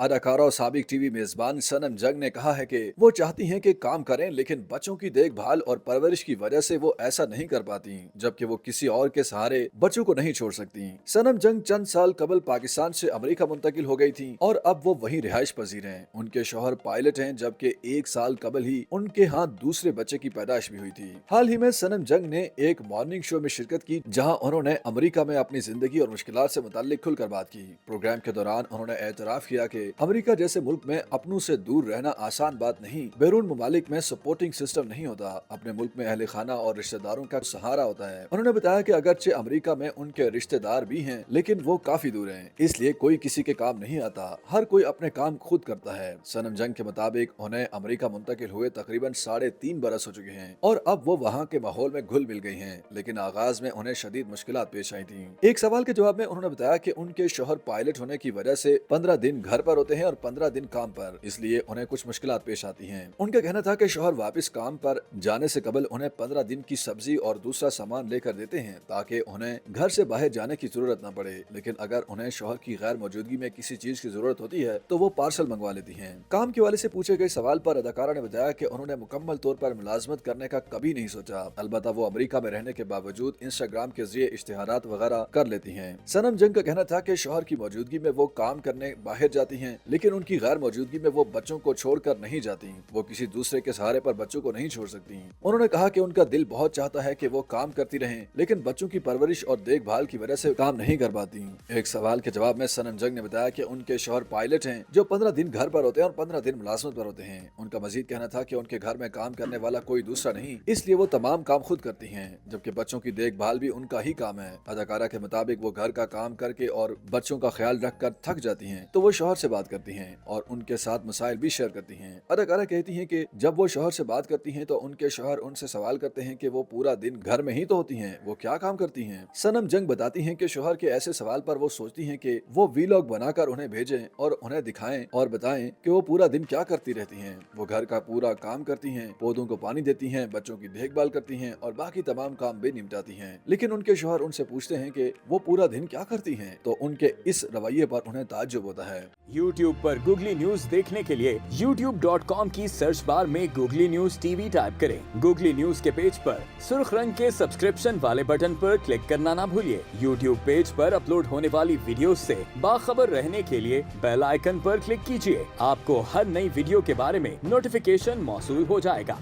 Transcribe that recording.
अदाकारा और साबिक टीवी मेजबान सनम जंग ने कहा है कि वो चाहती हैं कि काम करें, लेकिन बच्चों की देखभाल और परवरिश की वजह से वो ऐसा नहीं कर पाती, जबकि वो किसी और के सहारे बच्चों को नहीं छोड़ सकती। सनम जंग चंद साल कबल पाकिस्तान से अमेरिका मुंतकिल हो गई थी और अब वो वहीं रिहाइश पजीर हैं। उनके शौहर पायलट हैं, जबकि एक साल कबल ही उनके यहाँ दूसरे बच्चे की पैदाइश भी हुई थी। हाल ही में सनम जंग ने एक मॉर्निंग शो में शिरकत की, जहाँ उन्होंने अमेरिका में अपनी जिंदगी और मुश्किलात से मुताल्लिक खुलकर बात की। प्रोग्राम के दौरान उन्होंने एतराफ किया कि अमेरिका जैसे मुल्क में अपनों से दूर रहना आसान बात नहीं। बैरून ममालिक में सपोर्टिंग सिस्टम नहीं होता। अपने मुल्क में अहले खाना और रिश्तेदारों का सहारा होता है। उन्होंने बताया कि अगरचे अमेरिका में उनके रिश्तेदार भी हैं, लेकिन वो काफी दूर हैं, इसलिए कोई किसी के काम नहीं आता। हर कोई अपने काम खुद करता है। सनम जंग के मुताबिक उन्हें अमेरिका मुंतकिल हुए तकरीबन 3.5 बरस हो चुके हैं और अब वो वहाँ के माहौल में घुल मिल गई हैं, लेकिन आगाज में उन्हें शदीद मुश्किलात पेश आई थी। एक सवाल के जवाब में उन्होंने बताया कि उनके शौहर पायलट होने की वजह से 15 दिन घर पर होते हैं और 15 दिन काम पर, इसलिए उन्हें कुछ मुश्किलात पेश आती हैं। उनका कहना था कि शौहर वापस काम पर जाने से कबल उन्हें 15 दिन की सब्जी और दूसरा सामान लेकर देते हैं, ताकि उन्हें घर से बाहर जाने की जरूरत न पड़े। लेकिन अगर उन्हें शौहर की गैर मौजूदगी में किसी चीज की जरूरत होती है तो वो पार्सल मंगवा लेती हैं। काम के वाले से पूछे गए सवाल पर अदाकारा ने बताया कि उन्होंने मुकम्मल तौर पर मुलाजमत करने का कभी नहीं सोचा। अलबत्ता वो अमेरिका में रहने के बावजूद इंस्टाग्राम के जरिए इश्तिहारात वगैरह कर लेती हैं। सनम जंग का कहना था कि शौहर की मौजूदगी में वो काम करने बाहर जाती हैं, लेकिन उनकी गैर मौजूदगी में वो बच्चों को छोड़कर नहीं जाती। वो किसी दूसरे के सहारे पर बच्चों को नहीं छोड़ सकती। उन्होंने कहा कि उनका दिल बहुत चाहता है कि वो काम करती रहें, लेकिन बच्चों की परवरिश और देखभाल की वजह से काम नहीं कर पाती। एक सवाल के जवाब में सनम जंग ने बताया कि उनके शौहर पायलट हैं, जो 15 दिन घर पर होते हैं और 15 दिन मुलाजमत पर होते हैं। उनका मजीद कहना था कि उनके घर में काम करने वाला कोई दूसरा नहीं, इसलिए वो तमाम काम खुद करती हैं, जबकि बच्चों की देखभाल भी उनका ही काम है। अदाकारा के मुताबिक वो घर का काम करके और बच्चों का ख्याल रखकर थक जाती हैं, तो वो शौहर से बात करती हैं और उनके साथ मसाइल भी शेयर करती हैं। अदाकारा कहती हैं कि जब वो शौहर से बात करती हैं तो उनके शौहर उनसे सवाल करते हैं कि वो पूरा दिन घर में ही तो होती हैं, वो क्या काम करती हैं। सनम जंग बताती हैं कि शौहर के ऐसे सवाल पर वो सोचती हैं कि वो वीलॉग बनाकर उन्हें भेजें और उन्हें दिखाएं और बताएं कि वो पूरा दिन क्या करती रहती हैं। वो घर का पूरा काम करती हैं, पौधों को पानी देती हैं, बच्चों की देखभाल करती हैं और बाकी तमाम काम भी निपटाती हैं। लेकिन उनके शौहर उनसे पूछते हैं कि वो पूरा दिन क्या करती हैं, तो उनके इस रवैये पर उन्हें ताज्जुब होता है। YouTube पर गूगली न्यूज देखने के लिए youtube.com की सर्च बार में गूगली न्यूज टीवी टाइप करें। गूगली न्यूज के पेज पर सुर्ख रंग के सब्सक्रिप्शन वाले बटन पर क्लिक करना ना भूलिए। YouTube पेज पर अपलोड होने वाली वीडियो से बाखबर रहने के लिए बेल आइकन पर क्लिक कीजिए। आपको हर नई वीडियो के बारे में नोटिफिकेशन मौसूल हो जाएगा।